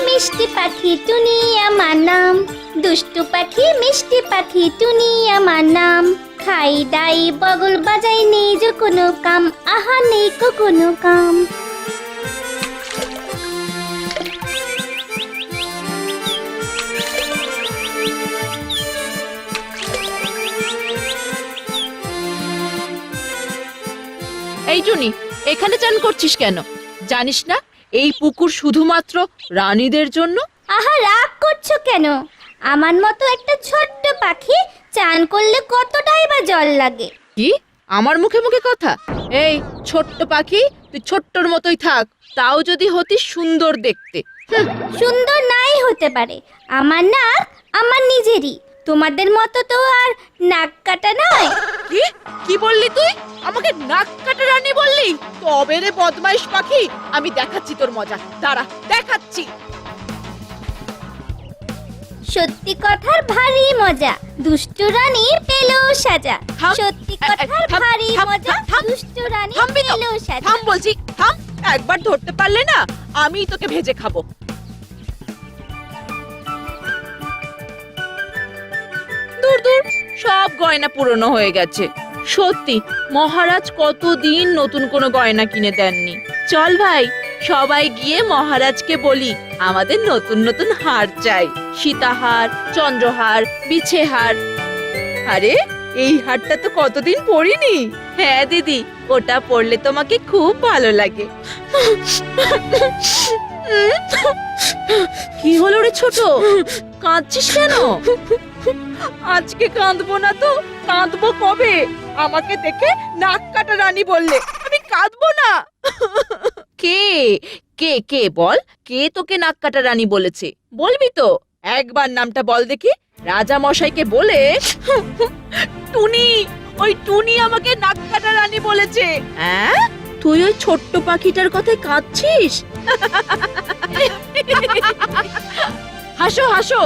মিষ্টি পাখি টুনি আমার নাম। দুষ্টু পাখি মিষ্টি পাখি টুনি আমার নাম। খাই দাই বগল বাজাই নেই যে কোনো কাম, আহা নেই কো কোনো কাম। এই টুনি, এখানে চান করছিস কেন? জানিস না এই পুকুর শুধুমাত্র রানীদের জন্য? আহা রাগ করছো কেন? আমার মতো একটা ছোট্ট পাখি চান করলে কতটাই বা জল লাগে। কি আমার মুখে মুখে কথা? এই ছোট্ট পাখি, তুই ছোট্টর মতোই থাক, তাও যদি হতি সুন্দর দেখতে। সুন্দর নাই হতে পারে, আমার নাক আমার নিজেরই, তোমাদের মতো তো আর নাক কাটা নয়। কি কি বললি তুই? আমাকে নাক কাটা রানী বললি? তবে রে বদমাইশ পাখি, আমি দেখাচ্ছি তোর মজা, দাঁড়া দেখাচ্ছি। সত্যি কথার ভারী মজা, দুষ্টু রানী পেলো সাজা। থাম, সত্যি কথার থাম, ভারী থাম, মজা, থাম, দুষ্টু রানী থামবি তো? পেলো সাজা। থাম বলছি, থাম। একবার ধরতে পারলে না আমি তোকে ভেজে খাবো। দূর দূর, সব গয়না পুরনো হয়ে গেছে। সত্যি মহারাজ কতদিন নতুন কোনো গয়না কিনে দেননি। চল ভাই, সবাই গিয়ে মহারাজকে বলি আমাদের নতুন নতুন হার চাই। সীতাহার, চন্দ্রহার, বিছেহার। আরে এই হারটা তো কতদিন পরিনি। হ্যাঁ দিদি, ওটা পরলে তোমাকে খুব ভালো লাগে। কি হলো রে ছোট, কাঁদছিস কেন? আজকে কাঁদবো না তো কাঁদবো কবে? আমাকে দেখে নাক কাটা রানী বললে, আমি কাঁদবো না। কে কে কে বল, কে তোকে নাক কাটা রানী বলেছে? বলবি তো? একবার নামটা বল দেখি। রাজা মশাইকে বলে টুনি, ওই টুনি আমাকে নাক কাটা রানী বলেছে। হ্যাঁ, তুই ওই ছোট্ট পাখিটার কথায় কাঁদছিস? হাসো হাসো,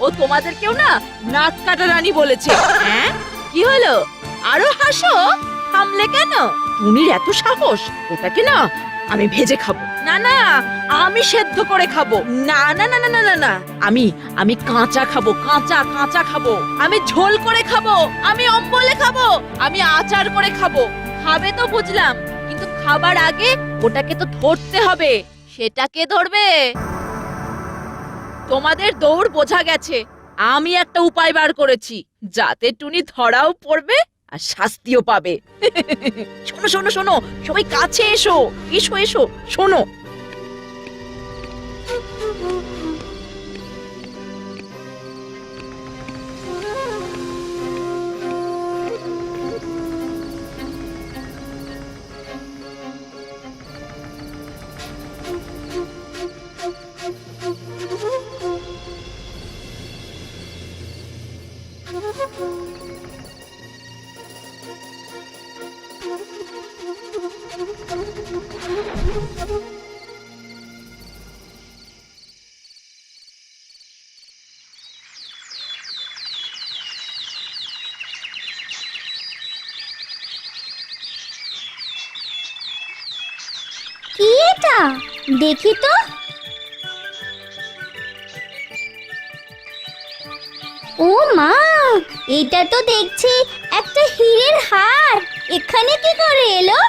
ও তোমাদের কেউ না নাক কাটা রানী বলেছে। হ্যাঁ, কি হলো? আরো হাসো। থামলে কেন? টুনির এত সাহস, ওটাকে না আমি ভেজে খাবো। না না, আমি সেদ্ধ করে খাবো। না না না না না না না, আমি আমি কাঁচা খাবো, কাঁচা কাঁচা খাবো। আমি ঝোল করে খাবো, আমি অম্বলে খাবো, আমি আচার করে খাবো। খাবে তো বুঝলাম, কিন্তু খাবার আগে ওটাকে তো ধরতে হবে। সেটাকে ধরবে? তোমাদের দৌড় বোঝা গেছে। আমি একটা উপায় বার করেছি, যাতে টুনি ধরাও পড়বে আর শাস্তিও পাবে। শোনো শোনো শোনো, সবাই কাছে এসো, এসো এসো, শোনো। কি এটা দেখি তো। ও মা, এটা তো দেখছি একটা হীরের হার। এখানে কি করে এলো?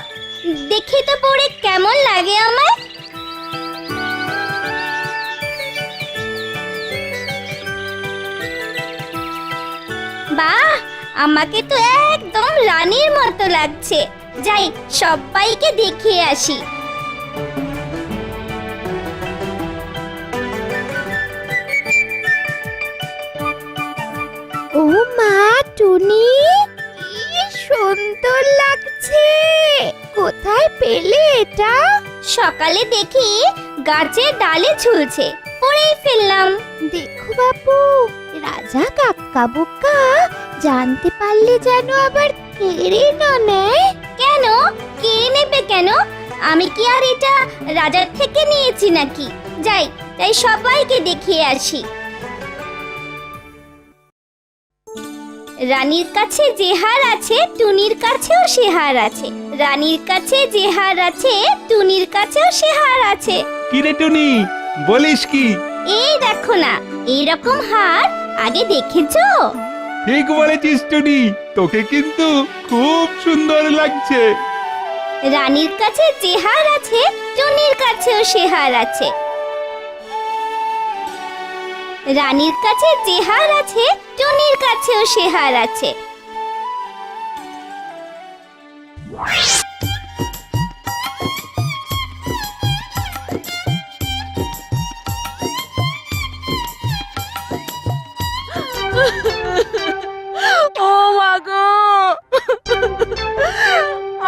দেখি তো পরে কেমন লাগে আমার। বাহ, আমাকে তো একদম রানীর মতো লাগছে। যাই সবাইকে দেখিয়ে আসি। ও মা টুনি, কি সুন্দর লাগছে। কোথায় পেলে এটা? সকালে দেখি গাছের ডালে ঝুলছে, পরেই ফেললাম। দেখো বাপু, রাজা কাক্কা বোকা জানতে পারলে যেন আবার কেড়ে না নেয়। কেন কেড়ে নেবে কেন? আমি কি আর এটা রাজার থেকে নিয়েছি নাকি? যাই তাই সবাইকে দেখিয়ে আসি। রানীর কাছে যে হার আছে টুনির কাছেও সে হার আছে। রানীর কাছে যে হার আছে টুনির কাছেও সে হার আছে। কি রে টুনি, বলিস কি? এই দেখো না, এইরকম হার আগে দেখেছো? ঠিক বলেছিস টুনি, তোকে কিন্তু খুব সুন্দর লাগছে। রানীর কাছে যে হার আছে, টুনির কাছেও সে হার আছে। রানীর কাছে যে হার আছে, টুনির কাছেও সে হার আছে। ও মা গো,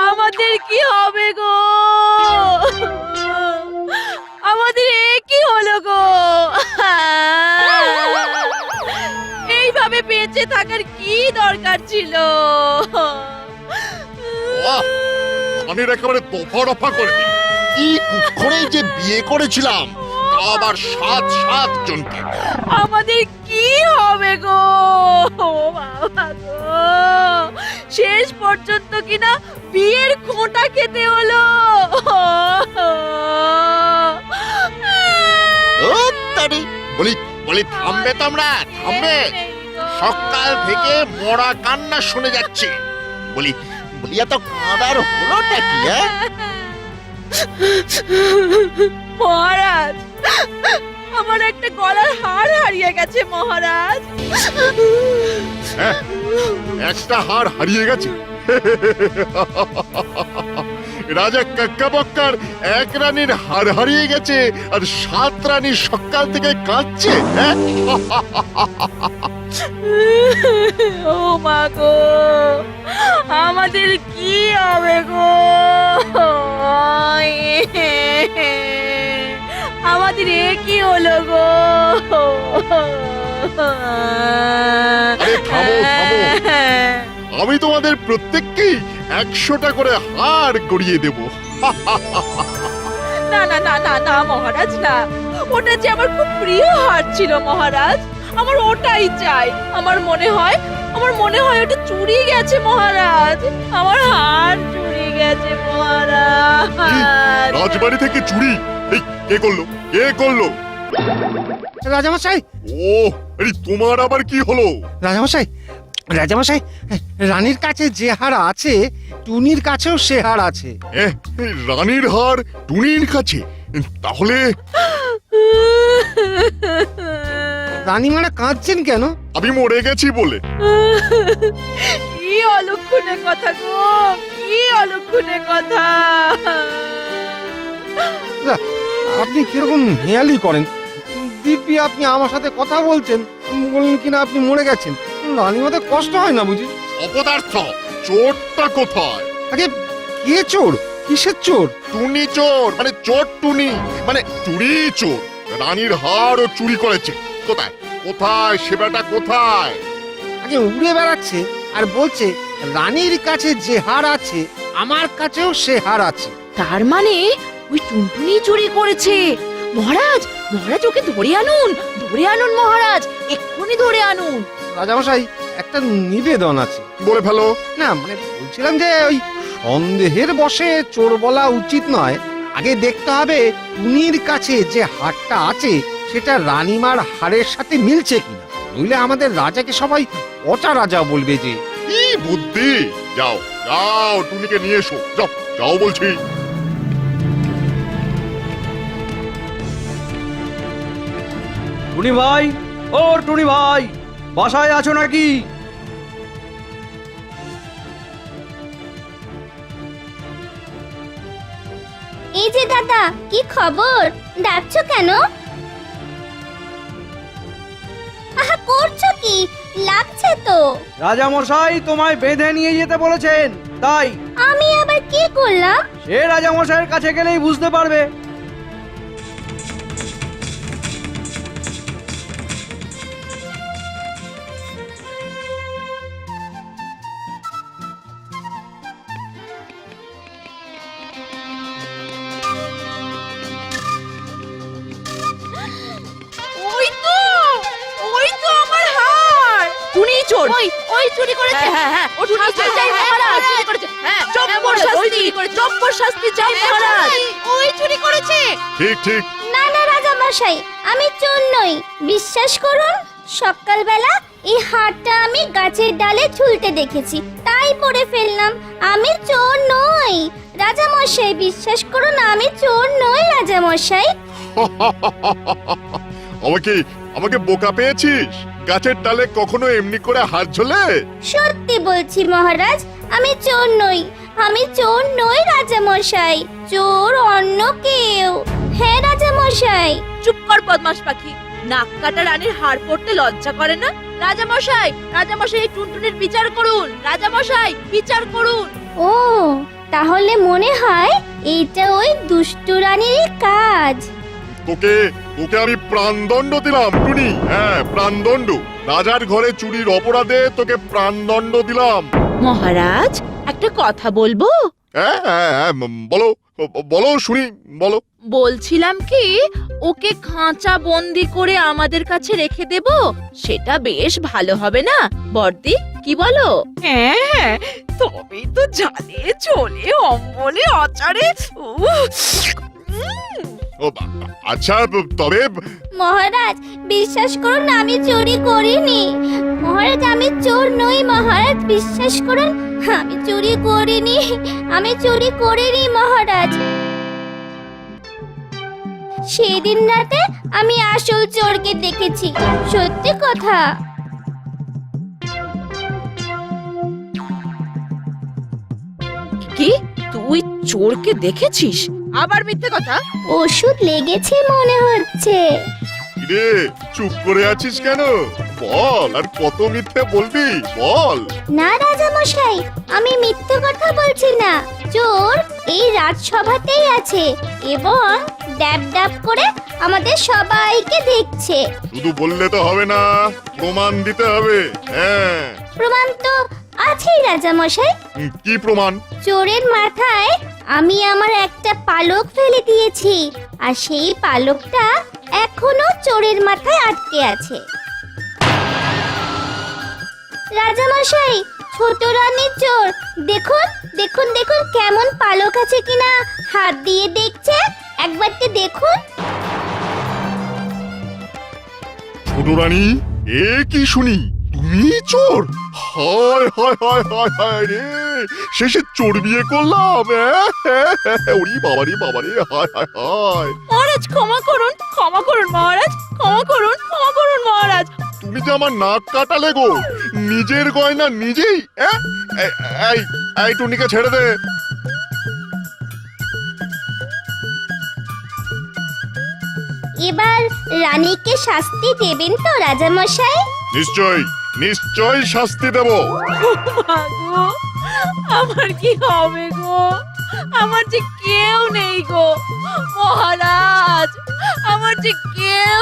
আমাদের কি হবে গো? আমাদের এ কি হলো গো? এইভাবে বেঁচে থাকার কি দরকার ছিল? কানের একেবারে দফা রফা করে দিই। কি কুক্ষণে যে বিয়ে করেছিলাম, তাও আবার 7 জনকে। আমাদের কি হবে গো? ও বাবা গো, শেষ পর্যন্ত কিনা বিয়ের খোঁটা খেতে হলো। তারি বলি বলি থামবে তোমরা, থামবে। সকাল থেকে মরা কান্না শুনে যাচ্ছে। বলি বলি এত কাঁদার হলোটা কি? মহারাজ, আমার একটা গলার হার হারিয়ে গেছে মহারাজ। একটা হার হারিয়ে গেছে? রাজা কাক্কাবক্কার এক রানীর হার হারিয়ে গেছে, আর 7 রানী সকাল থেকে কাঁদছে। ও মা গো, আমাদের কি হবে গো? আমাদের এ কি হলো গো? আরে থামো থামো, আমি তোমাদের প্রত্যেককেই 100টা করে হার গড়িয়ে দেব। না না না না না মহারাজ, না, ওটা যে আমার খুব প্রিয় হার ছিল মহারাজ, আমার ওটাই চাই। আমার মনে হয় ওটা চুরি গেছে মহারাজ, আমার হার চুরি গেছে মহারাজ। রাজবাড়ি থেকে চুরি? এই কে করলো, কে করলো? রাজামশাই, ও এই তোমার আবার কি হলো? রাজামশাই, রাজামশাই, রানীর কাছে যে হার আছে, টুনির কাছেও সে হার আছে। এই রানীর হার টুনির কাছে? তাহলে রানীমারা কাঁদছেন কেন? আমি মরে গেছি বলে? কি অলক্ষণে কথা গো, কি অলক্ষণে কথা। আপনি কিরকম হেয়ালি করেন? দিব্যি আপনি আমার সাথে কথা বলছেন, বললেন কিনা আপনি মরে গেছেন। রানীমাদের কষ্ট হয় না বুঝি? অপদার্থ, চোরটা কোথায়? আগে কে চোর? কিসের চোর? টুনি চোর, মানে চোর টুনি, মানে চুরি চোর। রানীর হারও চুরি করেছে। কোথায় কোথায় সেবাটা কোথায়? আগে উড়ে বেড়াচ্ছে আর বলছে রানীর কাছে যে হার আছে, আমার কাছেও সে হার আছে। তার মানে ওই টুনটুনি চুরি করেছে। মহারাজ, মহারাজ ওকে ধরে আনুন, ধরে আনুন মহারাজ, এক্ষুনি ধরে আনুন। রাজামশাই, একটা নিবেদন আছে। বলে ফেলো। না মানে বলছিলাম যে ওই সন্দেহের বশে চোর বলা উচিত নয়। আগে দেখতে হবে টুনির কাছে যে হারটা আছে সেটা রানীমার হারের সাথে মিলছে কিনা, নইলে আমাদের রাজাকে সবাই পচা রাজা বলবে যে। কি বুদ্ধি! যাও যাও, টুনিকে নিয়ে এসো, যাও যাও বলছি। টুনি ভাই, ও টুনি ভাই, বাসায় আছো নাকি? এই যে দাদা, কি খবর? ডাকছো কেন? আহা, করছো কি? লাগছে তো। রাজামশাই তোমায় বেঁধে নিয়ে যেতে বলেছেন, তাই। আমি আবার কি করলাম? সে রাজামশাইয়ের কাছে গেলেই বুঝতে পারবে। ওই তো আমার হার। টুনি চোর, ওই চুরি করেছে। হ্যাঁ, ও চুরি করেছে মহারাজ, চুরি করেছে। হ্যাঁ, চম্পর শাস্তি, চম্পর শাস্তি চাই মহারাজ। ওই চুরি করেছে। ঠিক ঠিক। না না রাজা মশাই, আমি চোর নই, বিশ্বাস করুন। সকালবেলা এই হারটা আমি গাছের ডালে ঝুলতে দেখেছি, তাই পরে ফেললাম। আমি চোর নই রাজা মশাই, বিশ্বাস করুন, আমি চোর নই রাজা মশাই। আমাকে আমাকে বোকা পেয়েছিস? গাছের ডালে কখনো এমনি করে হাত ঝোলে? সত্যি বলছি মহারাজ, আমি চোর নই, আমি চোর নই রাজা মশাই, চোর অন্য কেউ। হ্যাঁ রাজা মশাই। চুপ কর বদমাস পাখি, নাক কাটা রানীর হাড় পড়তে লজ্জা করে না? রাজামশাই, রাজামশাই, এই টুনটুনির বিচার করুন। রাজামশাই, বিচার করুন। ও, তাহলে মনে হয় এইটা ওই দুষ্টু রানীর কাজ। তোকে তোকে আমি প্রাণদণ্ড দিলাম টুনি, হ্যাঁ প্রাণদণ্ড। রাজার ঘরে চুরির অপরাধে তোকে প্রাণদণ্ড দিলাম। মহারাজ, একটা কথা বলবো? হ্যাঁ হ্যাঁ হ্যাঁ, বলো বলো শুনি, বলো। বলছিলাম কি, ওকে খাঁচা বন্দি করে আমাদের কাছে রেখে দেব, সেটা বেশ ভালো হবে না বর্দি? কি বলো? হ্যাঁ, তবেই তো জালে চলে অম্বলে আচারে। ও, আচ্ছা তবে মহারাজ, বিশ্বাস করুন, আমি চুরি করিনি। মহারাজ, আমি চোর নই মহারাজ, বিশ্বাস করুন, আমি চুরি করিনি, আমি চুরি করিনি মহারাজ। সেদিন রাতে আমি আসল চোরকে দেখেছি, সত্যি কথা। কি, তুই চোরকে দেখেছিস? আবার মিথ্যে কথা? ওষুধ লেগেছে মনে হচ্ছে। রে চুপ করে আছিস কেন? বল, আর কত মিথ্যে বলবি, বল। না রাজা মশাই, আমি মিথ্যে কথা বলছি না। চোর এই রাজসভাতেই আছে এবং ড্যাব ড্যাব করে আমাদের সবাইকে দেখছে। শুধু বললে তো হবে না, প্রমাণ দিতে হবে। হ্যাঁ, প্রমাণ তো আছেই রাজা মশাই। কি প্রমাণ? চোরের মাথায় আমি আমার একটা পালক ফেলে দিয়েছি, আর সেই পালকটা এখনো চোরের মাথায় আটকে আছে। রাজা মশাই, ছোট রানীর চোর, দেখুন দেখুন দেখুন কেমন পালক আছে কিনা হাত দিয়ে দেখছে, একবারটি দেখুন। ছোট রানী, এ কি শুনি, তুমি চোর? হায় হায় হায় হায় হায় রে, শেষে চোর বিয়ে করলাম। ওরে বাবারে বাবারে, হায় হায় হায়। মহারাজ ক্ষমা করুন, ক্ষমা করুন মহারাজ, ক্ষমা করুন, ক্ষমা করুন মহারাজ। তুমি যে আমার নাক কাটালে গো, নিজের গয়না নিজেই। এই এই টুনিকে ছেড়ে দে। এবার রানীকে শাস্তি দেবেন তো রাজা মশাই? নিশ্চয় নিশ্চয় শাস্তি দেব। মা গো, আমার কি হবে গো? আমার যে কেউ নেই গো মহারাজ, আমার যে কেউ।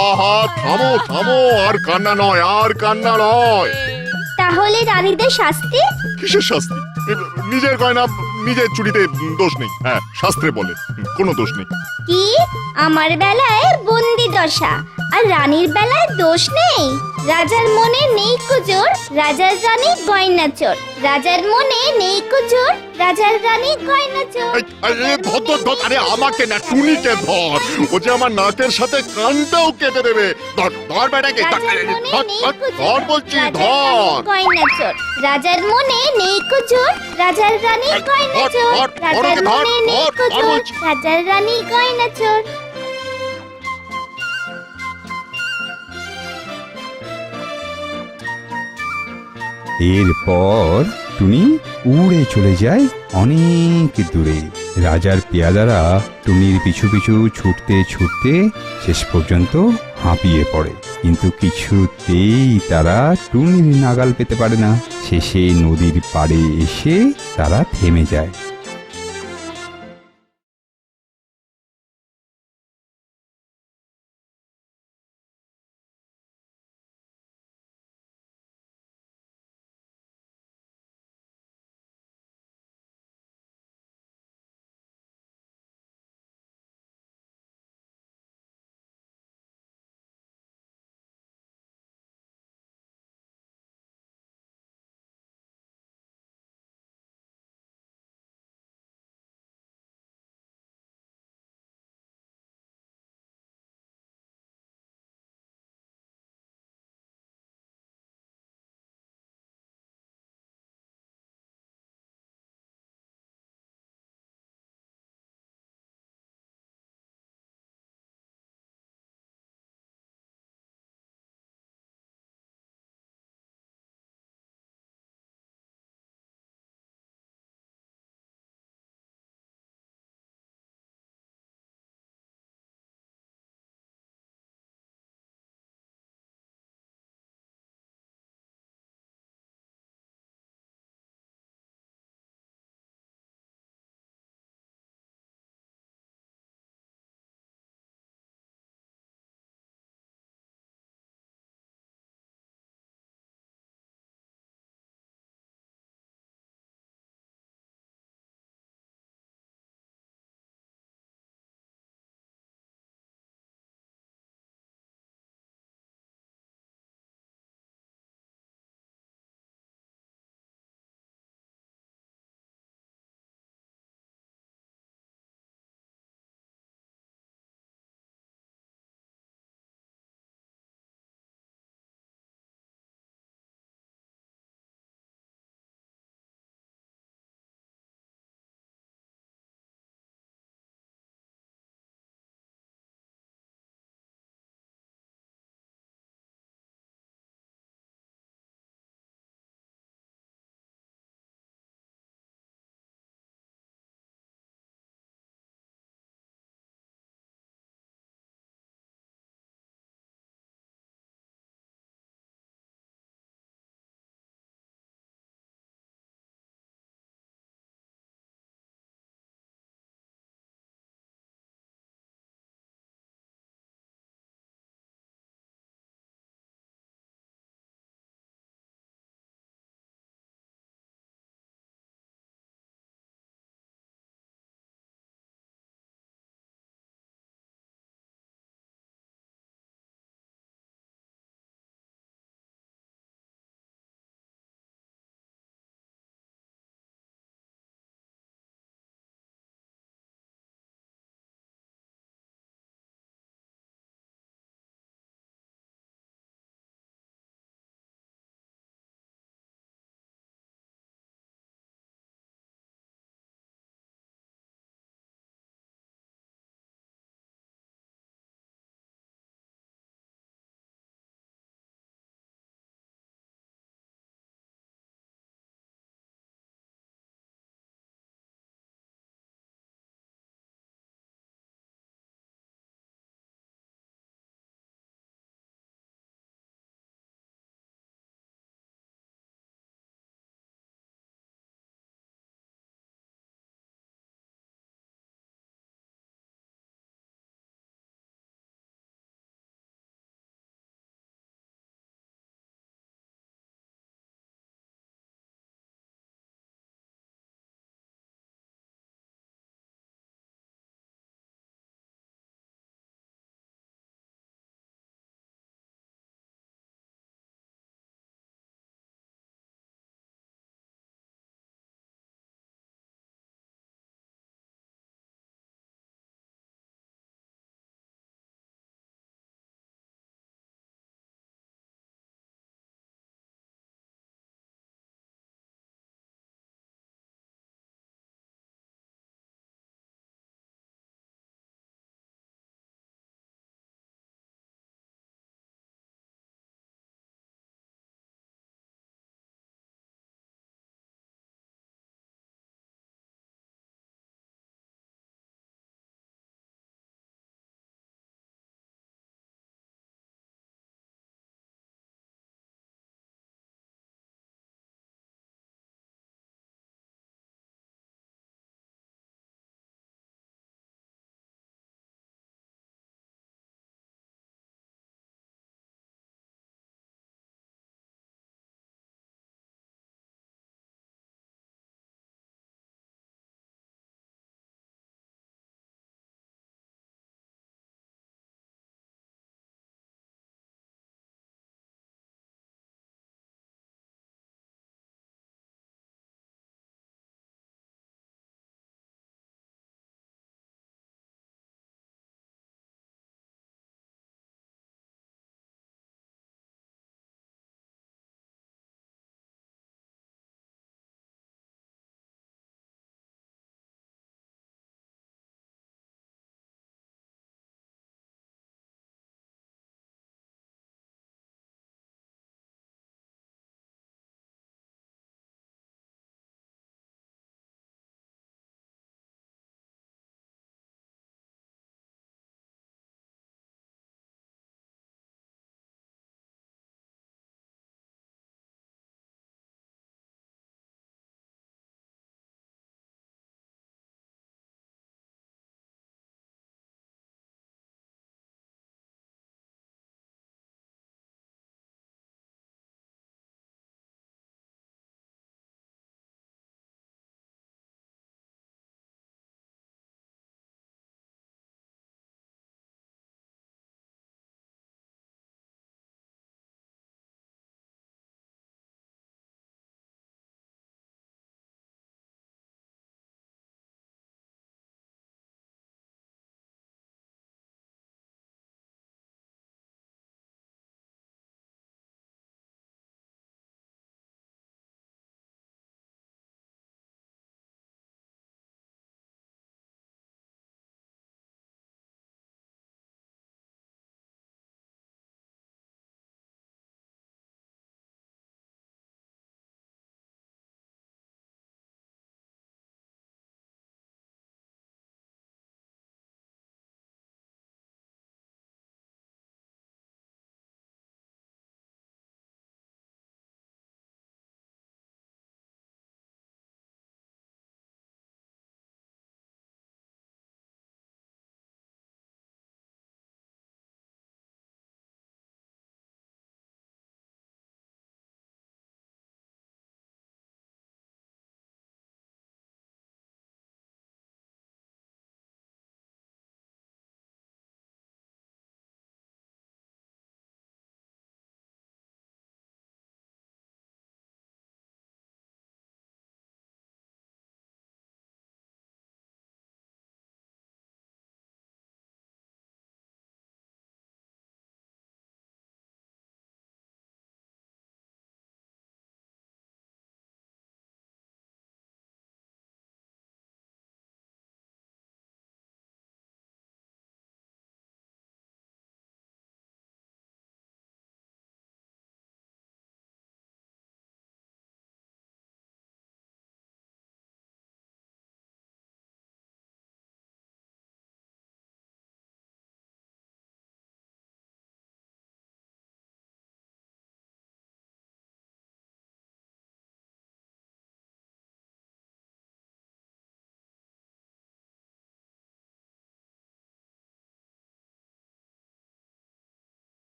আহা, থামো থামো, আর কান্না নয়, আর কান্না নয়। তাহলে রানীদের শাস্তি? কিসের শাস্তি? নিজের গয়না নিজের চুরিতে দোষ নেই, হ্যাঁ শাস্ত্রে বলে কোনো দোষ নেই। কি, আমার বেলায় বন্দি দশা আর রানীর বেলায় দোষ নেই? রাজার মনে নেই কুজোর, রাজার রানী গয়না চোর। রাজার মনে নেই কুজোর, রাজার রানী গয়না চোর। ধর ধর ধর, আরে আমাকে না, টুনিকে ধর, ও যে আমার নাকের সাথে কানটাও কেটে দেবে। ধর ধর বেটাকে, রাজার মনে নেই কুজোর, ধর বলছি, রাজার ধর। রানী গয়না চোর। রাজার মনে নেই কুজোর, রাজার রানী গয়না চোর। ধর, ধর, রাজার ধর, মনে নেই ধর, ধর কুজোর, বলছি। রাজার রানী গয়না চোর। এরপর টুনি উড়ে চলে যায় অনেক দূরে। রাজার পেয়াদারা টুনির পিছু পিছু ছুটতে ছুটতে শেষ পর্যন্ত হাঁপিয়ে পড়ে, কিন্তু কিছুতেই তারা টুনির নাগাল পেতে পারে না। শেষে নদীর পাড়ে এসে তারা থেমে যায়।